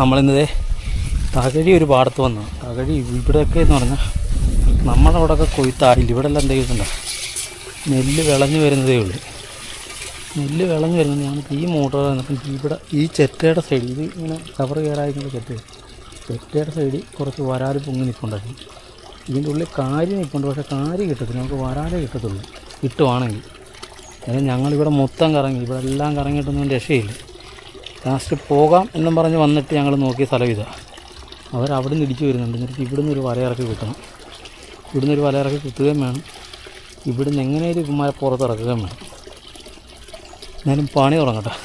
നമ്മളിന്നതേ തകഴി ഒരു പാടത്ത് വന്നു. തകഴി ഇവിടെയൊക്കെ എന്ന് പറഞ്ഞാൽ നമ്മളവിടെയൊക്കെ കൊയ്ത്തായില്ല. ഇവിടെ എല്ലാം എന്തെങ്കിലും നെല്ല് വിളഞ്ഞു വരുന്നതേ ഉള്ളൂ. നെല്ല് വിളഞ്ഞു വരുന്നത് ഞങ്ങൾക്ക് ഈ മോട്ടോർ വന്നപ്പം ഇവിടെ ഈ ചെറ്റയുടെ സൈഡിൽ ഇത് ഇങ്ങനെ കവർ കയറായിരിക്കുന്ന ചെറ്റയുടെ സൈഡിൽ കുറച്ച് വരാല് പൊങ്ങി നിൽപ്പുണ്ടായിരുന്നു. ഇതിൻ്റെ ഉള്ളിൽ കാരി നിൽപ്പുണ്ട്, പക്ഷേ കാരി കിട്ടത്തില്ല, നമുക്ക് വരാലേ കിട്ടത്തുള്ളൂ കിട്ടുവാണെങ്കിൽ. അതായത് ഞങ്ങളിവിടെ മൊത്തം കറങ്ങി, ഇവിടെ എല്ലാം കറങ്ങിയിട്ടൊന്നും രക്ഷയില്ല. ലാസ്റ്റ് പോകാം എന്നും പറഞ്ഞ് വന്നിട്ട് ഞങ്ങൾ നോക്കിയ സ്ഥലം ഇതാ. അവരവിടെ നിന്ന് ഇടിച്ചു വരുന്നുണ്ട്. എന്നിട്ട് ഇവിടുന്ന് ഒരു വലയിറക്കി കുത്തണം. ഇവിടുന്ന് ഒരു വലയിറക്കി കുത്തുകയും വേണം, ഇവിടുന്ന് എങ്ങനെയും ഇവന്മാരെ പുറത്തിറക്കുകയും വേണം. എന്നാലും പണി തുടങ്ങട്ടെ.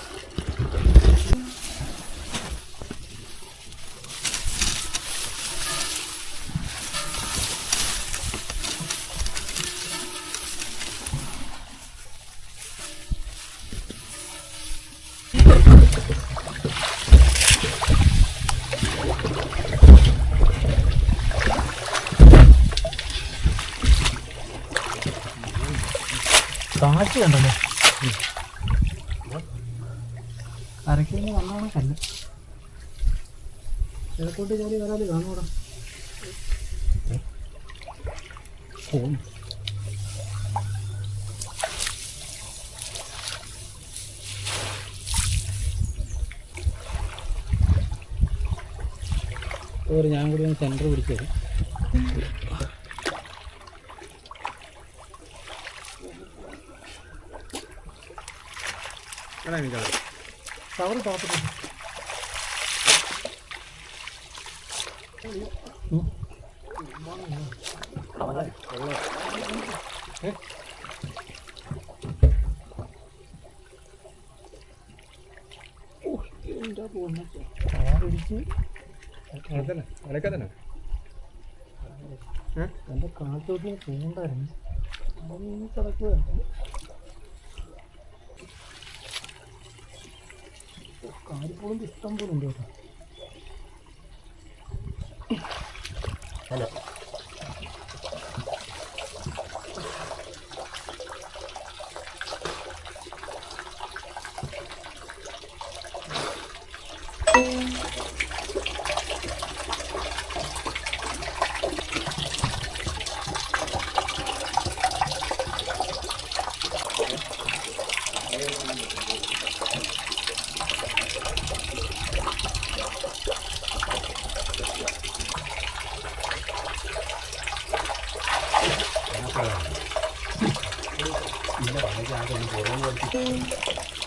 കാറ്റ് കണ്ടല്ലോ, അരയ്ക്കുന്ന വന്നാണ് കല്ല്. കിഴക്കോട്ട് ജോലി വരാതെ കാണൂടാ. ഞാൻ കൂടി ഒന്ന് സെൻറ്റർ പിടിച്ചത്. കവർ താത്തിട്ട് എൻ്റെ കാത്തോട്ട് പൂണ്ടായിരുന്നു, അതൊന്നും കിടക്കുകയാണ്. കാരിപ്പോളും ഇഷ്ടം പോലും ഉണ്ട് കേട്ടോ. ഹലോ,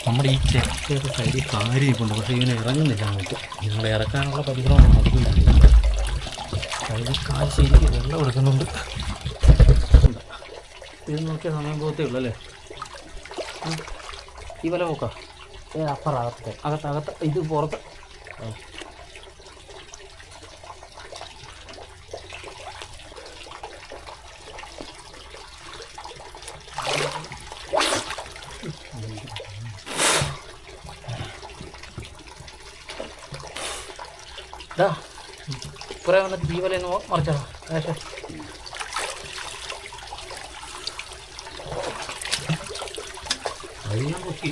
നമ്മുടെ ഈ ചെക്കയുടെ സൈഡിൽ കാരി നിൽപ്പുണ്ട്, പക്ഷേ ഇവനെ ഇറങ്ങുന്നില്ല. നമുക്ക് ഞങ്ങൾ ഇറക്കാനുള്ള പരിശ്രമം നടക്കുന്നില്ല. സൈഡിൽ കാല് ശരിക്കും വെള്ളം എടുക്കുന്നുണ്ട്. ഇത് നോക്കിയ സമയം പോകത്തേ ഉള്ളൂ അല്ലേ? ഈ വല നോക്കാം. അപ്പുറത്തെ അകത്ത് ഇത് പുറത്ത്. കുറേ വന്നിട്ട് ഈ വലയൊന്ന് മറിച്ചാ. ഞാൻ പൊക്കി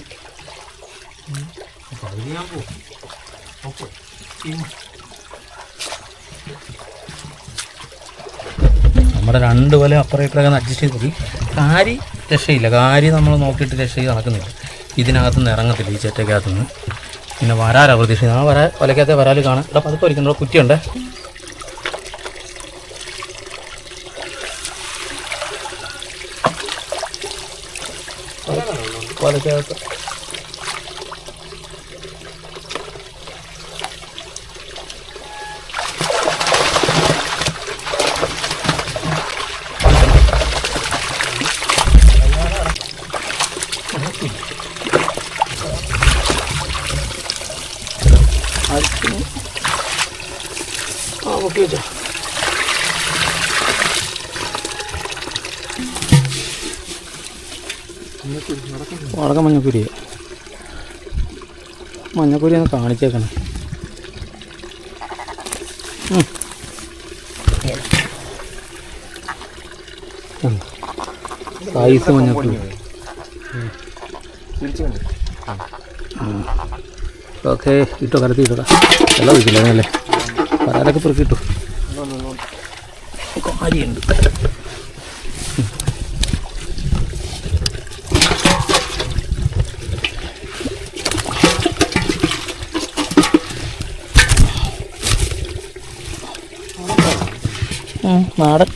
ഞാൻ പോകും. നമ്മുടെ രണ്ട് വല അപ്പുറം ഇപ്പുറമൊക്കെ അഡ്ജസ്റ്റ് ചെയ്ത് നോക്കി. കാരി രക്ഷയില്ല, കാരി നമ്മൾ നോക്കിയിട്ട് രക്ഷ ചെയ്ത് നടക്കുന്നില്ല. ഇതിനകത്തുനിന്ന് ഇറങ്ങത്തില്ല, ഈ ചേറ്റക്കകത്തുനിന്ന്. പിന്നെ വരാലാ പ്രതീക്ഷിക്കുന്നത്. ആ വലക്കകത്തെ വരാൽ കാണാം. ഇവിടെ പതുക്കെ വരിക്കുന്നുണ്ടോ, കുറ്റിയുണ്ട്. വലക്കകത്ത് പൊക്കി വെച്ചോ. വടക്കം മഞ്ഞക്കുരി ഒന്ന് കാണിച്ചേക്കണം. സൈസ് മഞ്ഞക്കുരി ഓക്കെ ഇട്ടോ കലത്തി ഇട്ടോ വെള്ളം ഒഴിക്കില്ല അല്ലേ വരാലൊക്കെ പെറുക്കി ഇട്ടു കാര്യമുണ്ട് നാടൻ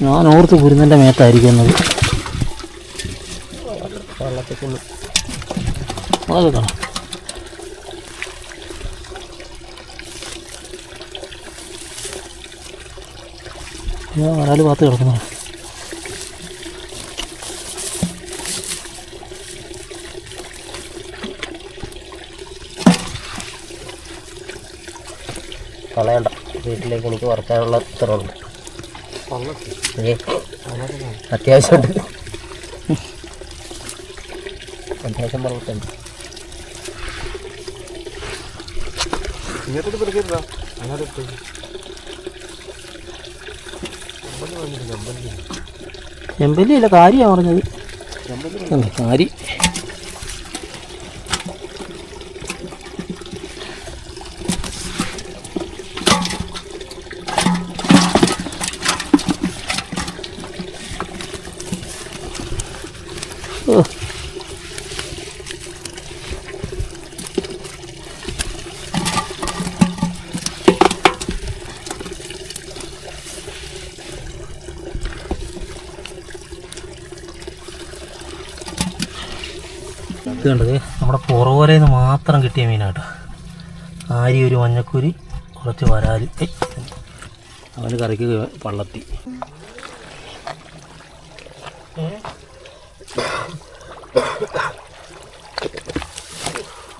ഞാൻ ഓർത്ത് കുരുന്നൻ്റെ മേത്തായിരിക്കുന്നത് വെള്ളത്തേക്കുള്ളൂ അതൊക്കെ കാണാം ഞാൻ വരാല് ഭാഗത്ത് കിടക്കുന്നു കളയണ്ട വീട്ടിലേക്ക് എനിക്ക് വറുക്കാനുള്ള ഇത്രയുണ്ട് അത്യാവശ്യമുണ്ട് അത്യാവശ്യം വെള്ളത്തുണ്ട് ചെമ്പല്ലി അല്ല കാര്യമാണ് പറഞ്ഞത് കാരി ഇത് കണ്ടത് നമ്മുടെ പുറവരയിൽ നിന്ന് മാത്രം കിട്ടിയ മീനാട്ടോ ആരി ഒരു മഞ്ഞക്കുരി കുറച്ച് വരാൽ അവന് കറിക്ക് പള്ളത്തി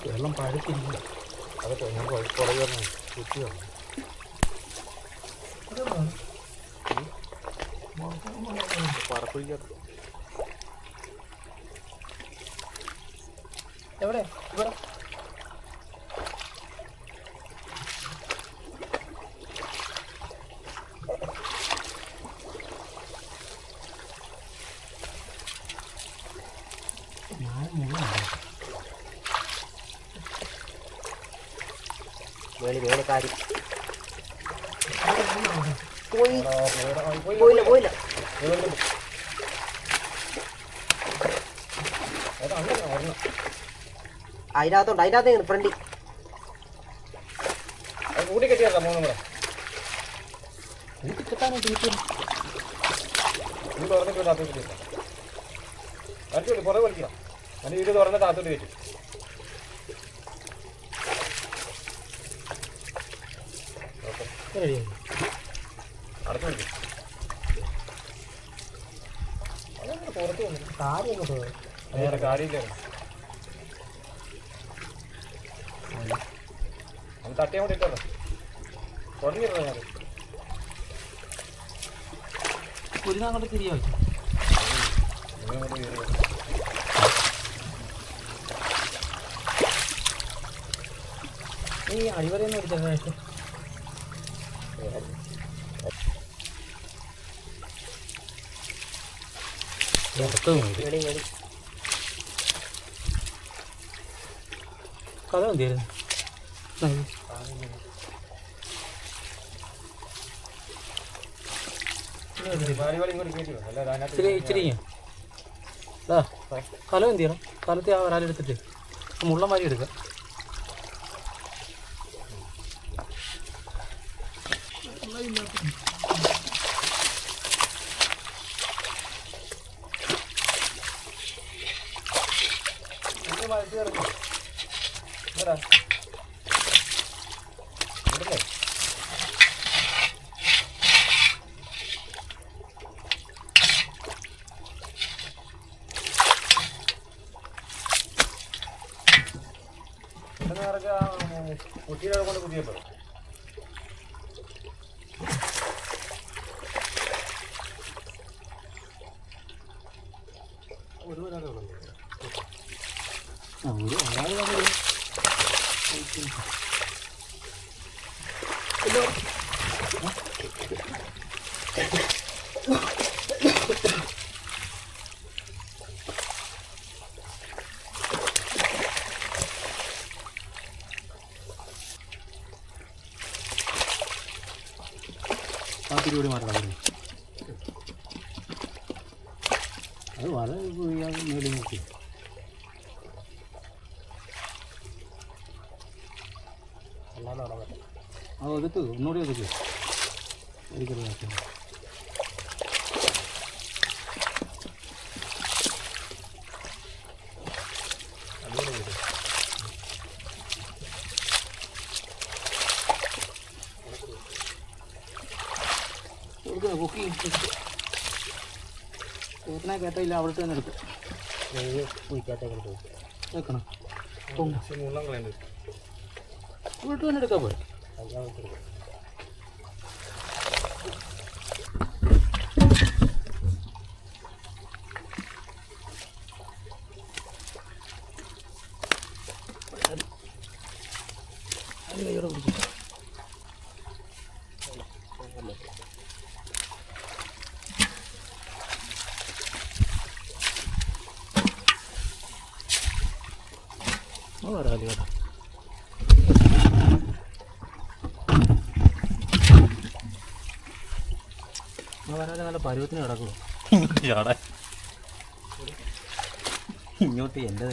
വെള്ളം പഴുത്തില്ല അതൊക്കെ ഞാൻ പുറകെ കുത്തിയാണ് പറപ്പിടിക്കാത്ത എവിടെ ഇവിടെ കാര്യം പോയില്ല പോയില്ല അതിനകത്തുണ്ട് ഫ്രണ്ടി കൂട്ടി കെട്ടിയാ മൂന്നും കൂടെ കൂട്ടി കെട്ടാനായിട്ട് പുറകെ വലിക്കാം അതിന് വീട് തുറന്ന് താത്തോട്ട് വെച്ചു അടുത്ത് വിളിക്കും പുറത്ത് കാര്യം കാര്യമില്ല അത് തട്ടിയാൻ വേണ്ടി ഇട്ടോ തുടങ്ങിയിരുന്നോ ഞാൻ കുരുങ്ങാങ്ങോട്ട് തിരിയാ വെച്ചു ഈ അഴിവരെയൊന്നും എടുത്തേ കഥ എന്തിയായിരുന്നു ഇച്ചിരി കലം എന്ത് ചെയ്യണം കലത്തെ ആ വരാലെടുത്തിട്ട് മുള്ളം വാരി എടുക്കുക കുട്ടികളെ കൊണ്ട് കുത്തിയപ്പോൾ തിരികൂടി മാറണം. അത് വല മേളിൽ നോക്കി അത് ഒതുക്ക്, ഒന്നുകൂടി ഒതുക്ക്. ഒരിക്കലും നോക്കി പൊക്കി ചേട്ടനെ കേട്ടില്ല, അവിടെ തന്നെ എടുക്കും. വെക്കണം വീട്ടിൽ തന്നെ എടുക്കാൻ പോയി. വരാലി കേട്ടോ. വരാലെ നല്ല പരുവത്തിന് കിടക്കുമോ ചാടാൻ. ഇങ്ങോട്ട് എൻ്റെ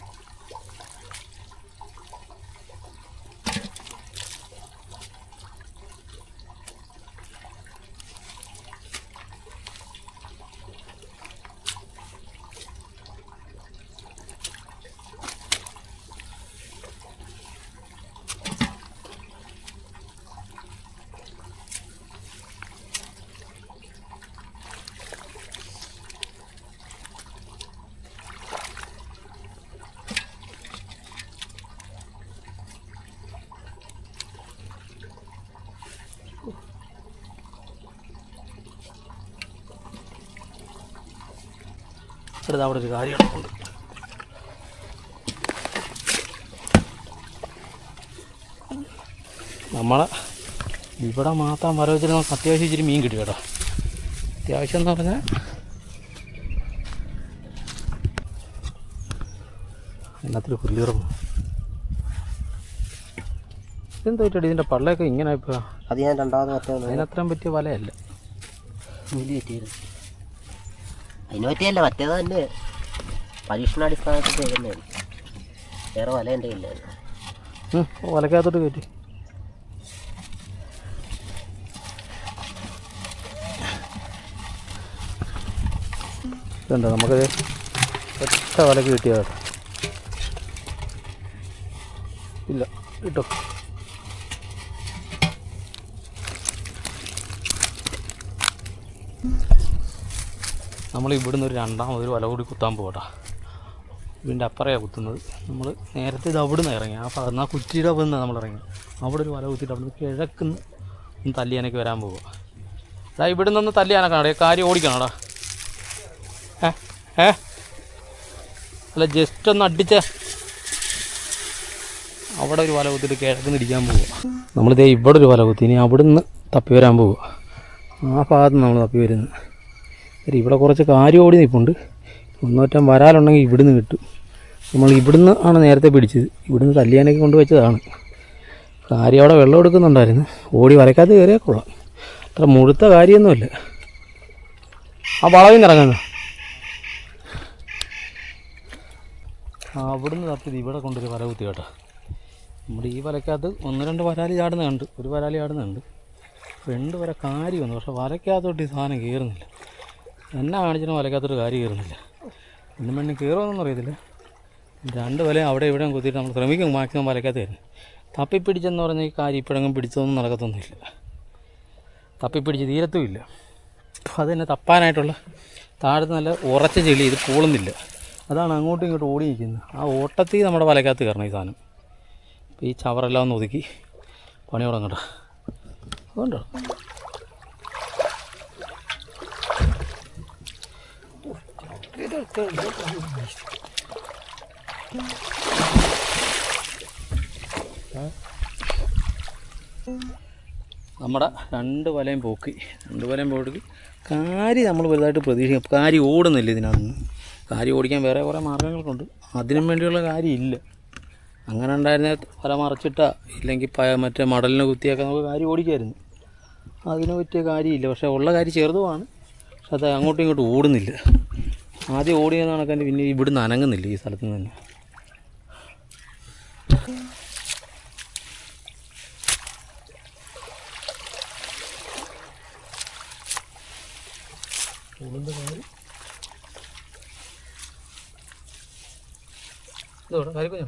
അടുത്ത് അവിടെ ഒരു കാര്യമുണ്ട്. നമ്മളെ ഇവിടെ മാത്രം വര വെച്ചിട്ട് നമുക്ക് അത്യാവശ്യം ഇച്ചിരി മീൻ കിട്ടും കേട്ടോ. അത്യാവശ്യം എന്ന് പറഞ്ഞാൽ എല്ലാത്തിലും പുല്ലുറപ്പ്. ഇതെന്താ പറ്റടി ഇതിൻ്റെ പള്ളയൊക്കെ ഇങ്ങനെ ഇപ്പോൾ? അത് ഞാൻ രണ്ടാമത് പറ്റുന്നത് അതിനത്രയും പറ്റിയ വലയല്ല. നൂല് പറ്റിയത് അതിന് പറ്റിയല്ല, മറ്റേത് തന്നെ പരീക്ഷണാടിസ്ഥാനത്തിൽ ചെയ്യുന്നതാണ്. വേറെ വല എൻ്റെ ഇല്ലായിരുന്നു. വലക്കകത്തോട്ട് കയറ്റി ഇതുണ്ടോ നമുക്കത് ഒറ്റ വലക്ക് കിട്ടിയ കേട്ടോ. ഇല്ല കിട്ടോ. നമ്മൾ ഇവിടുന്ന് ഒരു രണ്ടാമതൊരു വല കൂടി കുത്താൻ പോകട്ടോ. ഇതിൻ്റെ അപ്പറയാണ് കുത്തുന്നത്. നമ്മൾ നേരത്തെ ഇത് അവിടെ നിന്ന് ഇറങ്ങി, ആ ഭാഗത്ത് ആ കുറ്റിയുടെ അവിടെ നിന്നാണ് നമ്മൾ ഇറങ്ങി. അവിടെ ഒരു വല കുത്തിയിട്ട് അവിടെ നിന്ന് കിഴക്കുന്ന് ഒന്ന് തല്ലിയാനൊക്കെ വരാൻ പോവുക. എടാ ഇവിടെ നിന്ന് തല്ലിയാനൊക്കെ കാര്യം ഓടിക്കണോടാ. അല്ല ജസ്റ്റ് ഒന്ന് അടിച്ച അവിടെ ഒരു വല കുത്തിയിട്ട് കിഴക്കുന്ന് ഇടിക്കാൻ പോവുക. നമ്മളിതേ ഇവിടെ ഒരു വല കുത്തി, ഇനി അവിടെ നിന്ന് തപ്പി വരാൻ പോവുക. ആ ഭാഗത്ത് നമ്മൾ തപ്പി വരുന്നത്. ഇവിടെ കുറച്ച് കാര്യം ഓടി നിൽപ്പുണ്ട്. ഒന്നോറ്റം വരാലുണ്ടെങ്കിൽ ഇവിടുന്ന് കിട്ടും. നമ്മൾ ഇവിടുന്ന് ആണ് നേരത്തെ പിടിച്ചത്. ഇവിടുന്ന് തല്ലിയാനൊക്കെ കൊണ്ടുവച്ചതാണ്. കാര്യം അവിടെ വെള്ളം എടുക്കുന്നുണ്ടായിരുന്നു. ഓടി വരയ്ക്കാതെ കയറിയാൽ കൊള്ളാം. അത്ര മുഴുത്ത കാര്യമൊന്നുമില്ല. ആ വളവിൽ നിന്ന് ഇറങ്ങുന്നു. അവിടുന്ന് തപ്പിയത് ഇവിടെ കൊണ്ടൊരു വല കുത്തി കേട്ടോ. നമ്മുടെ ഈ വലക്കകത്ത് ഒന്ന് രണ്ട് വരാലി ചാടുന്നുണ്ട്, ഒരു വരാലി ചാടുന്നുണ്ട്. രണ്ട് വര കാര്യമൊന്നും, പക്ഷെ വലക്കകത്തോട്ട് ഈ സാധനം കയറുന്നില്ല. എന്നാ കാണിച്ചാലും വലക്കകത്തൊരു കാര്യം കയറുന്നില്ല. ഒന്നും വേണ്ടി കയറുമെന്നൊന്നും അറിയത്തില്ല. രണ്ട് വലയും അവിടെ ഇവിടെ കുത്തിയിട്ട് നമ്മൾ ശ്രമിക്കും മാക്സിമം വലക്കകത്ത് കയറും. തപ്പിപ്പിടിച്ചെന്ന് പറഞ്ഞാൽ ഈ കാര്യം ഇപ്പോഴെങ്കിലും പിടിച്ചതൊന്നും നടക്കത്തൊന്നുമില്ല. തപ്പിപ്പിടിച്ച് തീരത്തുമില്ല. അപ്പോൾ അത് തന്നെ തപ്പാനായിട്ടുള്ള താഴത്ത് നല്ല ഉറച്ച ചെളി, ഇത് പൂളുന്നില്ല. അതാണ് അങ്ങോട്ടും ഇങ്ങോട്ടും ഓടി നിൽക്കുന്നത്. ആ ഓട്ടത്തിൽ നമ്മുടെ വലക്കകത്ത് കയറണം ഈ സാധനം. അപ്പോൾ ഈ ചവറെല്ലാം ഒന്ന് ഒതുക്കി പണി തുടങ്ങട്ടോ. അതുകൊണ്ടോ നമ്മുടെ രണ്ട് വലയും പോക്കി കാരി നമ്മൾ വലുതായിട്ട് പ്രതീക്ഷിക്കും. കാരി ഓടുന്നില്ല ഇതിനകത്ത്. കാരി ഓടിക്കാൻ വേറെ കുറേ മാർഗ്ഗങ്ങളുണ്ട്. അതിനും വേണ്ടിയുള്ള കാര്യമില്ല. അങ്ങനെ ഉണ്ടായിരുന്ന വല മറച്ചിട്ടാ ഇല്ലെങ്കിൽ മറ്റേ മടലിന് കുത്തിയൊക്കെ നമുക്ക് കാരി ഓടിക്കായിരുന്നു. അതിന് പറ്റിയ കാര്യമില്ല. പക്ഷേ ഉള്ള കാര്യം ചെറുതുമാണ്. പക്ഷെ അത് അങ്ങോട്ടും ഇങ്ങോട്ടും ഓടുന്നില്ല. ആദ്യം ഓടിയെന്ന് കണക്കാൻ പിന്നെ ഇവിടുന്ന് അനങ്ങുന്നില്ല ഈ സ്ഥലത്ത് നിന്ന് തന്നെ. ഇതോടെ കാര്യപ്പോ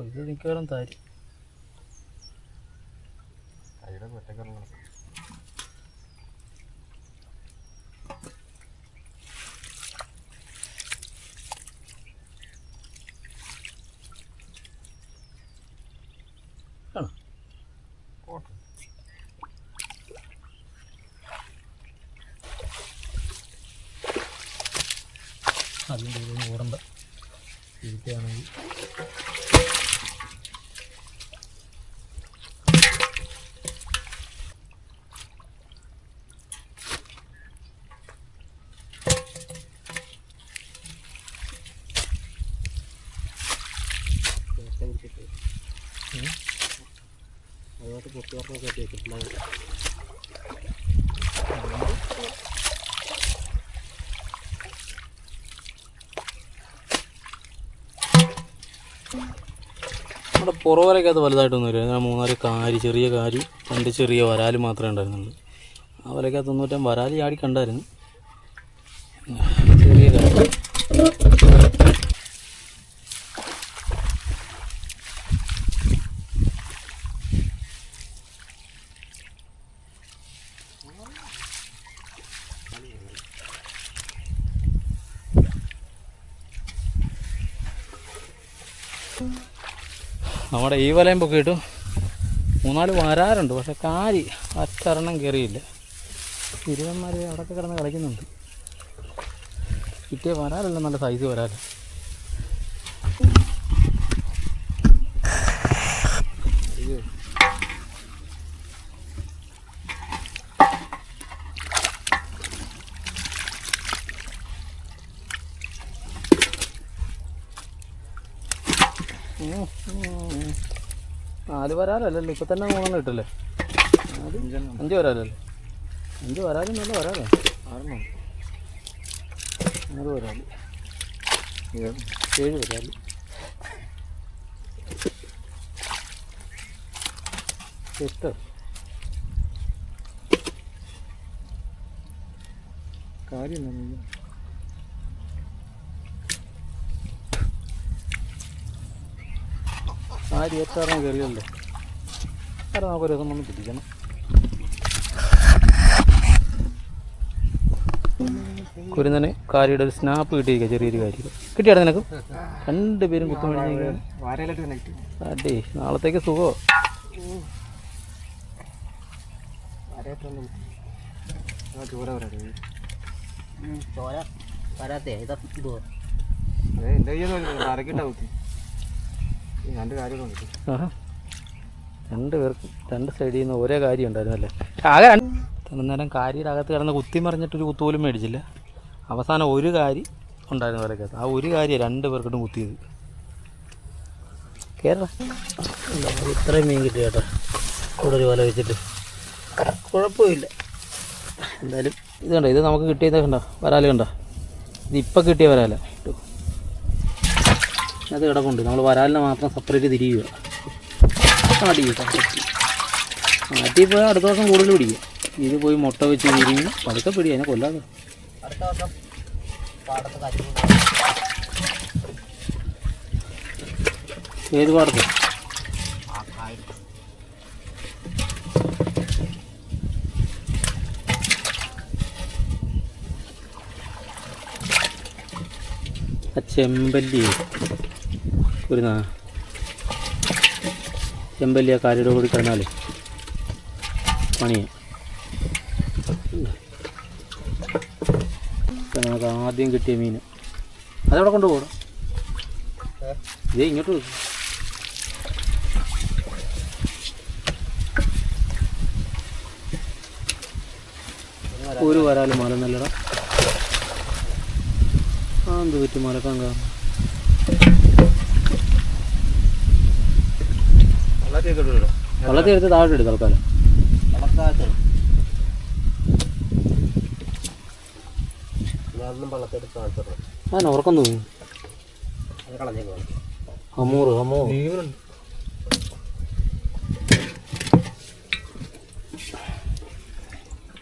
ഇത് മിക്കവാറും താരി. അതിൻ്റെ ഓടണ്ട തീറ്റയാണെങ്കിൽ അതുകൊണ്ട് പൊട്ടിയോർക്കൊക്കെ വെച്ചിട്ടുണ്ടാവില്ല. നമ്മുടെ പുറവരൊക്കെ അത് വലുതായിട്ടൊന്നും വരില്ല. ഞാൻ 3-4 കാരി, ചെറിയ കാരി, 2 ചെറിയ വരാൽ മാത്രമേ ഉണ്ടായിരുന്നുള്ളൂ. ആ വലയ്ക്ക് 95 വരാൽ ചാടി കണ്ടായിരുന്നു. ചെറിയ കാരി. നമ്മുടെ ഈ വലയും പൊക്കിയിട്ട് 3-4 വരാറുണ്ട്. പക്ഷെ കാരി അച്ചരണം കയറിയില്ല. ഇരുവന്മാർ അവിടെയൊക്കെ കിടന്ന് കളിക്കുന്നുണ്ട്. കിട്ടിയ വരാറില്ല, നല്ല സൈസ് വരാറ്. നാല് വരാലല്ലോ, ഇപ്പം തന്നെ 3 കിട്ടല്ലേ. 5 വരാലല്ലേ. 5 വരാലും നല്ല വരാലോ. 6 വരാല്, 7 വരാല്. എട്ട് കാര്യം ആര് എത്താറാണ് കയറിയല്ലേ. കാരണം നമുക്കൊരു ദിവസം വന്ന് പിടിക്കണം. കുരുന്നന് കാരിയുടെ ഒരു സ്നാപ്പ് കിട്ടിയിരിക്കുക, ചെറിയൊരു കാര്യം കിട്ടിയാടാ നിനക്ക്. 2 പേരും കുത്തുമണിഞ്ഞ് അടേ. നാളത്തേക്ക് സുഖമോ. രണ്ട് പേർക്കും 2 സൈഡിൽ നിന്ന് ഒരേ കാര്യം ഉണ്ടായിരുന്നല്ലേ. ആകെ നേരം കാരിയുടെ അകത്ത് കിടന്ന് കുത്തി മറിഞ്ഞിട്ടൊരു കുത്തുപോലും മേടിച്ചില്ല. അവസാനം ഒരു കാരി ഉണ്ടായിരുന്നു വലക്കകത്ത്. ആ ഒരു കാര്യം 2 പേർക്കിട്ടും കുത്തിയത്. കേരള ഇത്രയും മീൻ കിട്ടി കേട്ടോ. കൂടെ ഒരു വല വെച്ചിട്ട് കുഴപ്പമില്ല. എന്തായാലും ഇത് കണ്ടോ, ഇത് നമുക്ക് കിട്ടിയത് കണ്ടോ, വരാല് കണ്ടോ. ഇതിപ്പോൾ കിട്ടിയ വരാല. അത് കിടപ്പുണ്ട്. നമ്മൾ വരാലിനെ മാത്രം സെപ്പറേറ്റ് തിരിയുക. നാട്ടിൽ പോയാൽ അടുത്ത വർഷം കൂടുതൽ പിടിക്കും. ഇത് പോയി മുട്ട വെച്ച് വിരിഞ്ഞ് പതുക്കെ പിടി, അതിനെ കൊല്ലാതെ. ഏത് പാടത്ത്? ചെമ്പല്ലി ഒരു ചെമ്പല്ലി ആ കാരിയുടെ കൂടി കിടന്നാലേ പണിയാണ്. നമുക്ക് ആദ്യം കിട്ടിയ മീൻ അതവിടെ കൊണ്ടുപോകണം. ഇതേ ഇങ്ങോട്ട് ഒരു വരാല് മല നല്ലടാ. ആ എന്ത് പറ്റും മലക്കാൻ കാരണം? വെള്ളത്തിൽ എടുത്ത് താഴെ എടുത്ത് തൽക്കാലം. ആ ഉറക്കം തോന്നി. ഹമൂറ്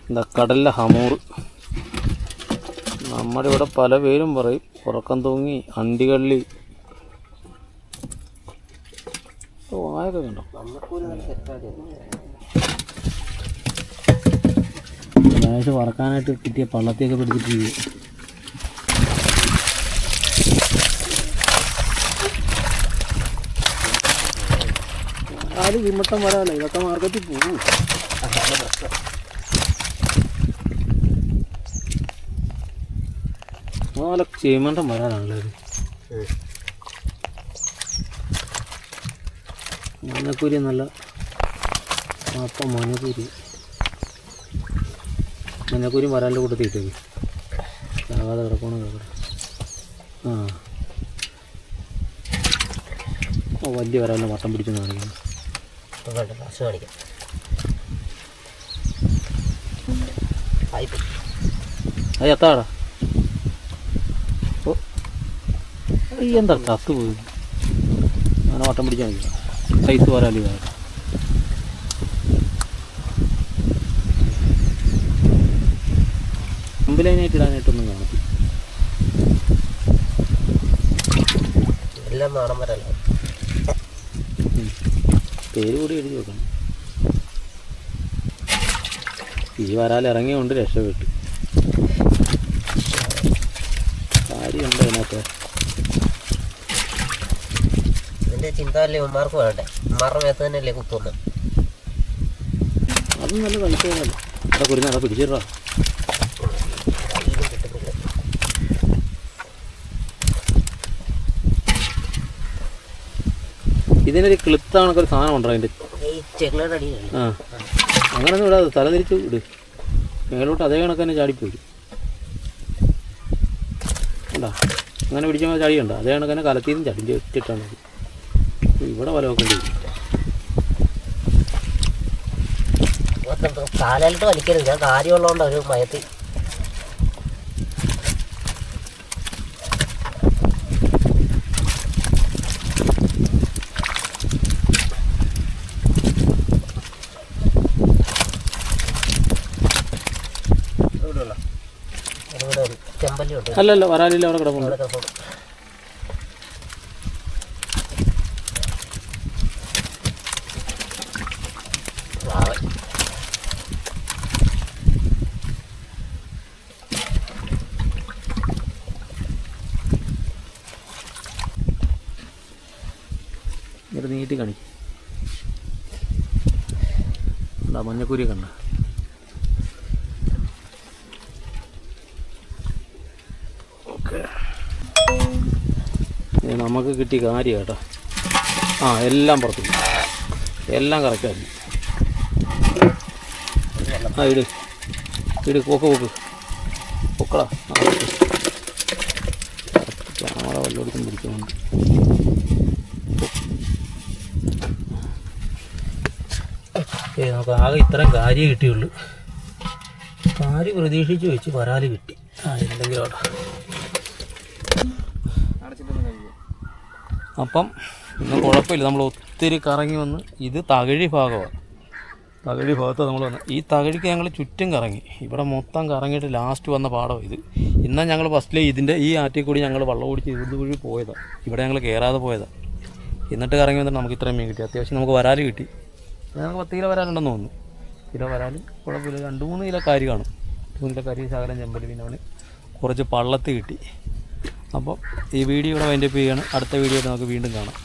എന്താ കടലിലെ ഹമൂറ്. നമ്മുടെ ഇവിടെ പല പേരും പറയും. ഉറക്കം തൂങ്ങി, അണ്ടികള്ളി. വായൊക്കെ കണ്ടോ? ലേശം വറക്കാനായിട്ട് കിട്ടിയ പള്ളത്തിയൊക്കെ പിടിച്ചിട്ട് ആര് വിമട്ടം വരാല്ല. ഇതൊക്കെ മാർക്കറ്റിൽ പോകും. നല്ല ചേമണ്ടം വരാനാണല്ലോ ഇത്. മഞ്ഞക്കൂരി നല്ല അപ്പം മഞ്ഞക്കൂരി വരാൻ്റെ കൂട്ടത്തിൽ ഇട്ടേക്ക് ചാകാതെ കിടക്കണം കിടക്കണം. ആ വലിയ വരാലിനെ വട്ടം പിടിച്ചെന്ന് കാണിക്കുന്നു. അത് എത്താടാ. ഓ എന്താ ചത്തു പോയി. അങ്ങനെ വട്ടം പിടിച്ചാൽ മതി. സൈസ് വരാലി വേറെ കമ്പിലൈനായിട്ട് ഇടാനായിട്ടൊന്നും കാണത്തില്ല. എല്ലാം നാടൻ വരാലോ. പേര് കൂടി എഴുതി വെക്കണം. ഈ വരാൽ ഇറങ്ങിയുകൊണ്ട് രക്ഷപ്പെട്ടു. കാര്യമുണ്ട് അതിനകത്ത്. ഇതിൻ്റെ ചിന്തല്ലേ ഉമ്മാർക്ക് വേണ്ടേ? ഉമ്മാരുടെ മേത്ത് തന്നെയല്ലേ കുത്തുന്നത്. അതും നല്ല കളിച്ചതല്ലേ. അവിടെ കുരുന്ന അവിടെ പിടിച്ചിട്ടാ. ഇതിനൊരു ക്ലിപ്പ് കണക്കൊരു സാധനം ഉണ്ടോ അതിൻ്റെ? ആ അങ്ങനൊന്നും ഇടാതെ തല തിരിച്ച് ഇട്. മേലോട്ട് അതേ കണക്ക് തന്നെ ചാടിപ്പോയി. ഉണ്ടോ? അങ്ങനെ പിടിക്കുമ്പോൾ ചാടിയുണ്ടോ? അതേ കണക്ക് തന്നെ കലത്തിൽ നിന്ന് ചടി ഇട്ടിട്ടാണ്. ഇവിടെ വല വെക്കേണ്ടി വരും. കാലാലിട്ട് വലിക്കരുത്. ഞാൻ കാര്യമുള്ളതുകൊണ്ട് ഒരു മയത്തിൽ അല്ലല്ല വരാലില്ല. അവിടെ കിടപ്പുണ്ട്. ഇവിടെ നീട്ടി കാണിക്കും. എന്താ മഞ്ഞക്കൂരി കണ്ട? ഓക്കെ, നമുക്ക് കിട്ടിയ കാര്യം കേട്ടോ. ആ എല്ലാം പുറത്തു, എല്ലാം കറക്റ്റായിരുന്നു. ആ ഇട് ഇട് പോക്ക് പൊക്കടാ. ക്യാമറ വല്ലയിടത്തും പിടിക്കുന്നുണ്ട്. നമുക്ക് ആകെ ഇത്രയും കാര്യം കിട്ടിയുള്ളൂ. കാര്യം പ്രതീക്ഷിച്ച് വെച്ച് വരാല് കിട്ടി. ആ എന്തെങ്കിലും അവിടെ. അപ്പം ഇന്ന് കുഴപ്പമില്ല. നമ്മൾ ഒത്തിരി കറങ്ങി വന്ന് ഇത് തകഴി ഭാഗമാണ്. തകഴി ഭാഗത്ത് നമ്മൾ വന്ന് ഈ തകഴിക്ക് ഞങ്ങൾ ചുറ്റും കറങ്ങി. ഇവിടെ മൊത്തം കറങ്ങിയിട്ട് ലാസ്റ്റ് വന്ന പാടം ഇത്. ഇന്നാണ് ഞങ്ങൾ ഫസ്റ്റിലെ ഇതിൻ്റെ ഈ ആറ്റിൽ കൂടി ഞങ്ങൾ വെള്ളം ഓടിച്ച് ഇതുവഴി പോയതാണ്. ഇവിടെ ഞങ്ങൾ കയറാതെ പോയതാണ്. എന്നിട്ട് കറങ്ങി വന്നിട്ട് നമുക്ക് ഇത്രയും മീൻ കിട്ടി. അത്യാവശ്യം നമുക്ക് വരാല് കിട്ടി. ഞങ്ങൾക്ക് 10 കിലോ വരാനുണ്ടെന്ന് തോന്നുന്നു. കിലോ വരാലും കുഴപ്പമില്ല. 2-3 കിലോ കരി കാണും. 3 കിലോ കരി, ശകലം ചെമ്പല്, പിന്നെ അവന് കുറച്ച് പള്ളത്ത് കിട്ടി. അപ്പോൾ ഈ വീഡിയോ ഇവിടെ വൈൻഡപ്പ് ചെയ്യുകയാണ്. അടുത്ത വീഡിയോ നമുക്ക് വീണ്ടും കാണാം.